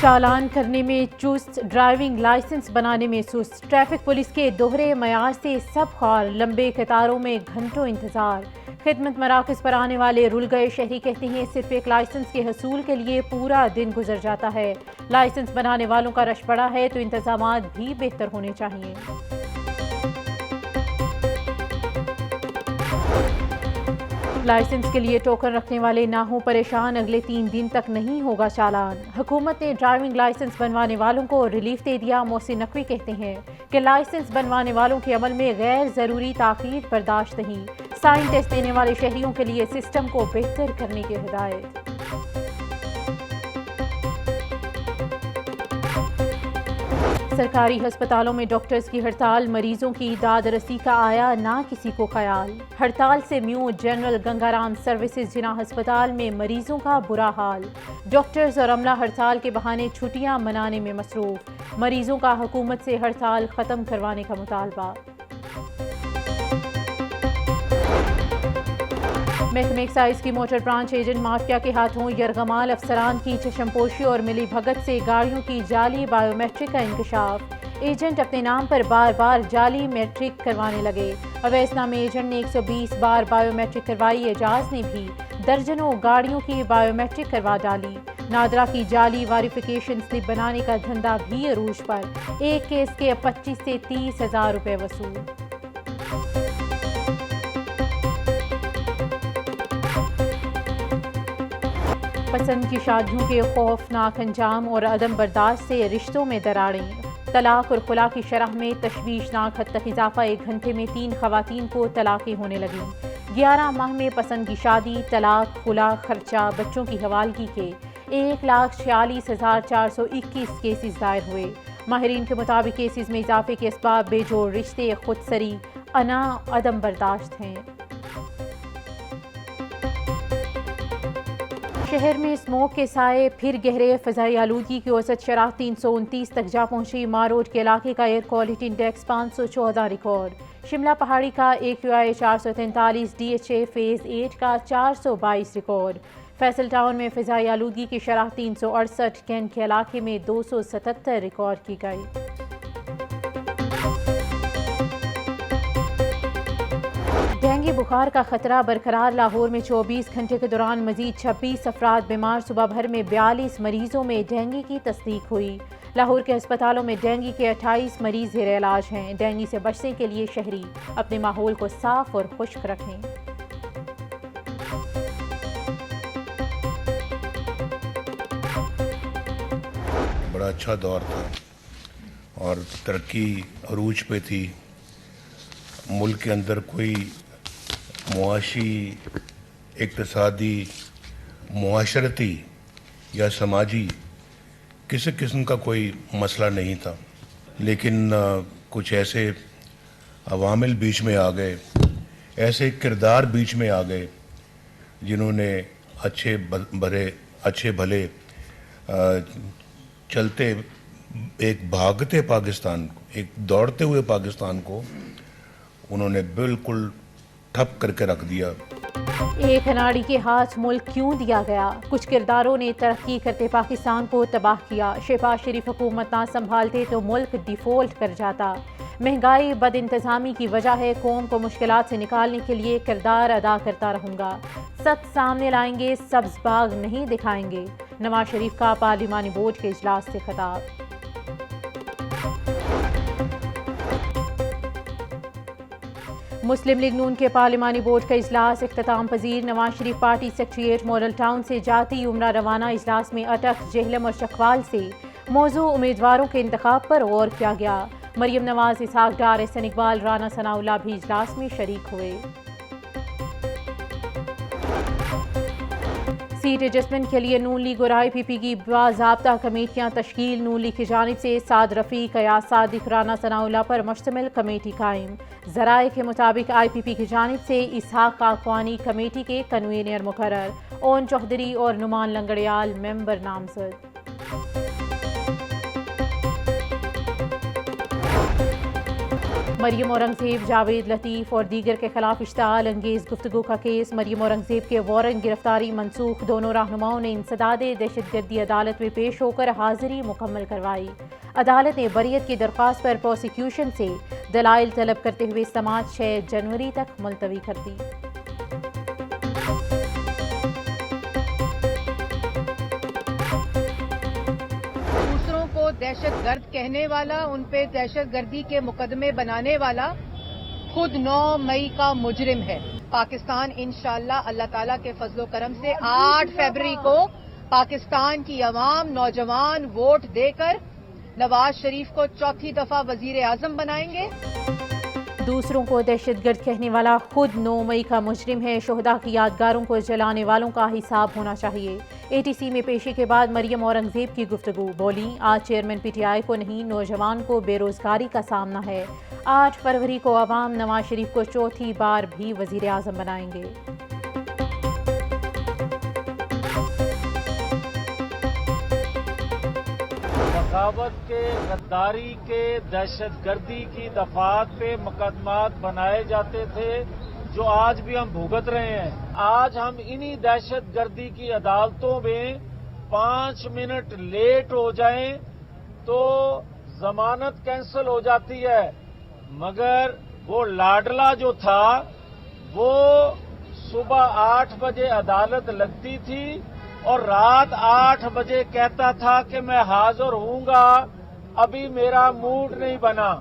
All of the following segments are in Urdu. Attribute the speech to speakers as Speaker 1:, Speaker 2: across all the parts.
Speaker 1: چالان کرنے میں چست، ڈرائیونگ لائسنس بنانے میں سست، ٹریفک پولیس کے دوہرے معیار سے سب خوار، لمبے قطاروں میں گھنٹوں انتظار۔ خدمت مراکز پر آنے والے رل گئے شہری کہتے ہیں صرف ایک لائسنس کے حصول کے لیے پورا دن گزر جاتا ہے۔ لائسنس بنانے والوں کا رش بڑا ہے تو انتظامات بھی بہتر ہونے چاہیے۔ لائسنس کے لیے ٹوکن رکھنے والے نہ ہوں پریشان، اگلے 3 دن تک نہیں ہوگا چالان۔ حکومت نے ڈرائیونگ لائسنس بنوانے والوں کو ریلیف دے دیا۔ محسن نقوی کہتے ہیں کہ لائسنس بنوانے والوں کے عمل میں غیر ضروری تاخیر برداشت نہیں۔ سائن ٹیسٹ دینے والے شہریوں کے لیے سسٹم کو بہتر کرنے کی ہدایت۔ سرکاری ہسپتالوں میں ڈاکٹرز کی ہڑتال، مریضوں کی داد رسی کا آیا نہ کسی کو خیال۔ ہڑتال سے میوں جنرل گنگا رام سروسز جناح ہسپتال میں مریضوں کا برا حال۔ ڈاکٹرز اور عملہ ہڑتال کے بہانے چھٹیاں منانے میں مصروف۔ مریضوں کا حکومت سے ہڑتال ختم کروانے کا مطالبہ۔ محکمہ ایکسائز کی موٹر برانچ ایجنٹ مافیا کے ہاتھوں یرغمال افسران کی چشم پوشی اور ملی بھگت سے گاڑیوں کی جعلی بائیو میٹرک کا انکشاف۔ ایجنٹ اپنے نام پر بار بار جعلی میٹرک کروانے لگے۔ اویس نامی ایجنٹ نے 120 بار بائیو میٹرک کروائی، اعجاز نے بھی درجنوں گاڑیوں کی بائیو میٹرک کروا ڈالی۔ نادرا کی جعلی ویریفیکیشن سلپ بنانے کا دھندا بھی عروج پر، ایک کیس کے 25 سے 30 ہزار روپے وصول۔ پسند کی شادیوں کے خوفناک انجام اور عدم برداشت سے رشتوں میں دراڑیں۔ طلاق اور خلا کی شرح میں تشویشناک حد تک اضافہ، 1 گھنٹے میں 3 خواتین کو طلاقیں ہونے لگیں۔ 11 ماہ میں پسند کی شادی، طلاق، خلا، خرچہ، بچوں کی حوالگی کے 1,46,421 کیسز دائر ہوئے۔ ماہرین کے مطابق کیسز میں اضافے کے اسباب بے جوڑ رشتے، خود سری، انا، عدم برداشت ہیں۔ شہر میں اسموگ کے سائے پھر گہرے، فضائی آلودگی کی اوسط شرح 329 تک جا پہنچی۔ ماروڈ کے علاقے کا air quality index 514 record. Shimla پہاڑی کا AQI 443، DHA فیز 8 کا 422 ریکارڈ۔ فیصل ٹاؤن میں فضائی آلودگی کی شرح 368، کینٹ کے علاقے میں 277 ریکارڈ کی گئی۔ ڈینگی بخار کا خطرہ برقرار، لاہور میں 24 گھنٹے کے دوران مزید 26 افراد بیمار، صبح بھر میں 42 مریضوں میں ڈینگی کی تصدیق ہوئی۔ لاہور کے ہسپتالوں میں ڈینگی کے 28 مریض زیر علاج ہیں۔ ڈینگی سے بچنے کے لیے شہری اپنے ماحول کو صاف اور خشک رکھیں۔
Speaker 2: بڑا اچھا دور تھا اور ترقی عروج پہ تھی۔ ملک کے اندر کوئی معاشی، اقتصادی، معاشرتی یا سماجی کسی قسم کا کوئی مسئلہ نہیں تھا، لیکن کچھ ایسے عوامل بیچ میں آ گئے، ایسے کردار بیچ میں آ گئے جنہوں نے اچھے بھلے چلتے ایک بھاگتے پاکستان کو، ایک دوڑتے ہوئے پاکستان کو انہوں نے بالکل ٹھپ کر کے رکھ دیا۔
Speaker 1: ایک اناڑی کے ہاتھ ملک کیوں دیا گیا؟ کچھ کرداروں نے ترقی کرتے پاکستان کو تباہ کیا۔ شہباز شریف حکومت نہ سنبھالتے تو ملک ڈیفالٹ کر جاتا۔ مہنگائی بد انتظامی کی وجہ ہے، قوم کو مشکلات سے نکالنے کے لیے کردار ادا کرتا رہوں گا۔ سچ سامنے لائیں گے، سبز باغ نہیں دکھائیں گے۔ نواز شریف کا پارلیمانی بورڈ کے اجلاس سے خطاب۔ مسلم لیگ نون کے پارلیمانی بورڈ کا اجلاس اختتام پذیر۔ Nawaz Sharif party secretariat model town سے جاتی عمرہ روانہ۔ اجلاس میں اٹک، جہلم اور چکوال سے موضوع امیدواروں کے انتخاب پر غور کیا گیا۔ مریم نواز، اسحاق ڈار، احسن اقبال، رانا ثناء اللہ بھی اجلاس میں شریک ہوئے۔ سیٹ ایڈجسٹمنٹ کے لیے نون لیگ اور IPP کی باضابطہ کمیٹیاں تشکیل۔ نون لیگ کی جانب سے سعد رفیق، ایاز صادق، رانا ثناء اللہ پر مشتمل کمیٹی قائم۔ ذرائع کے مطابق IPP کی جانب سے اسحاق خاقانی کمیٹی کے کنوینر مقرر، اون چوہدری اور نعمان لنگڑیال ممبر نامزد۔ مریم اورنگزیب، جاوید لطیف اور دیگر کے خلاف اشتعال انگیز گفتگو کا کیس۔ مریم اورنگزیب کے وارنٹ گرفتاری منسوخ۔ دونوں رہنماؤں نے انسداد دہشت گردی عدالت میں پیش ہو کر حاضری مکمل کروائی۔ عدالت نے بریت کی درخواست پر پروسیکیوشن سے دلائل طلب کرتے ہوئے سماعت 6 جنوری تک ملتوی کر دی۔
Speaker 3: دوسروں کو دہشت گرد کہنے والا، ان پہ دہشت گردی کے مقدمے بنانے والا خود 9 مئی کا مجرم ہے۔ پاکستان انشاءاللہ اللہ تعالیٰ کے فضل و کرم سے 8 فروری کو پاکستان کی عوام نوجوان ووٹ دے کر نواز شریف کو 4تھی دفعہ وزیر اعظم بنائیں گے۔
Speaker 1: دوسروں کو دہشت گرد کہنے والا خود 9 مئی کا مجرم ہے۔ شہداء کی یادگاروں کو جلانے والوں کا حساب ہونا چاہیے۔ ATC میں پیشی کے بعد مریم اورنگزیب کی گفتگو، بولیں آج چیئرمین PTI کو نہیں نوجوان کو بے روزگاری کا سامنا ہے۔ 8 فروری کو عوام نواز شریف کو 4تھی بار بھی وزیر اعظم بنائیں گے۔
Speaker 4: بغاوت کے، غداری کے، دہشت گردی کی دفعات پہ مقدمات بنائے جاتے تھے جو آج بھی ہم بھگت رہے ہیں۔ آج ہم انہی دہشت گردی کی عدالتوں میں 5 منٹ لیٹ ہو جائیں تو ضمانت کینسل ہو جاتی ہے، مگر وہ لاڈلا جو تھا وہ صبح 8 بجے عدالت لگتی تھی اور رات 8 بجے کہتا تھا کہ میں حاضر ہوں گا، ابھی میرا موڈ نہیں بنا۔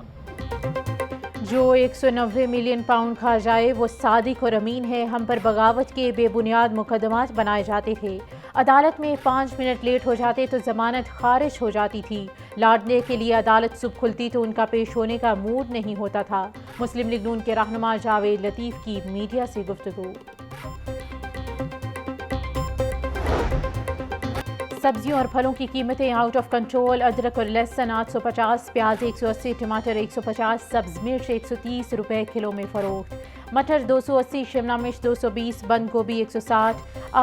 Speaker 1: جو 190 ملین پاؤنڈ کھا جائے وہ صادق اور امین ہے۔ ہم پر بغاوت کے بے بنیاد مقدمات بنائے جاتے تھے، عدالت میں 5 منٹ لیٹ ہو جاتے تو ضمانت خارج ہو جاتی تھی۔ لاڈلے کے لیے عدالت صبح کھلتی تو ان کا پیش ہونے کا موڈ نہیں ہوتا تھا۔ مسلم لیگ نون کے رہنما جاوید لطیف کی میڈیا سے گفتگو۔ سبزیوں اور پھلوں کی قیمتیں آؤٹ آف کنٹرول۔ ادرک اور لہسن 850، پیاز 180، ٹماٹر 150، سبز مرچ 130 روپے کلو میں فروخت۔ مٹر 280، شملہ مرچ 220، بند گوبھی 160،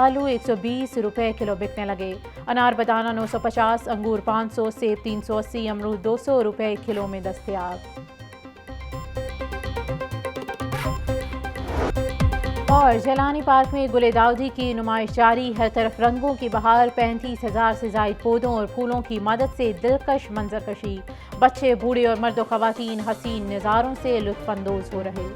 Speaker 1: آلو 120 روپے کلو بکنے لگے۔ انار بدانہ 950، انگور 500، سیب 380، امرود 200 روپے کلو میں دستیاب۔ اور جیلانی پارک میں گل داودی کی نمائش جاری، ہر طرف رنگوں کی بہار، 35,000 سے زائد پودوں اور پھولوں کی مدد سے دلکش منظر کشی، بچے بوڑھے اور مرد و خواتین حسین نظاروں سے لطف اندوز ہو رہے۔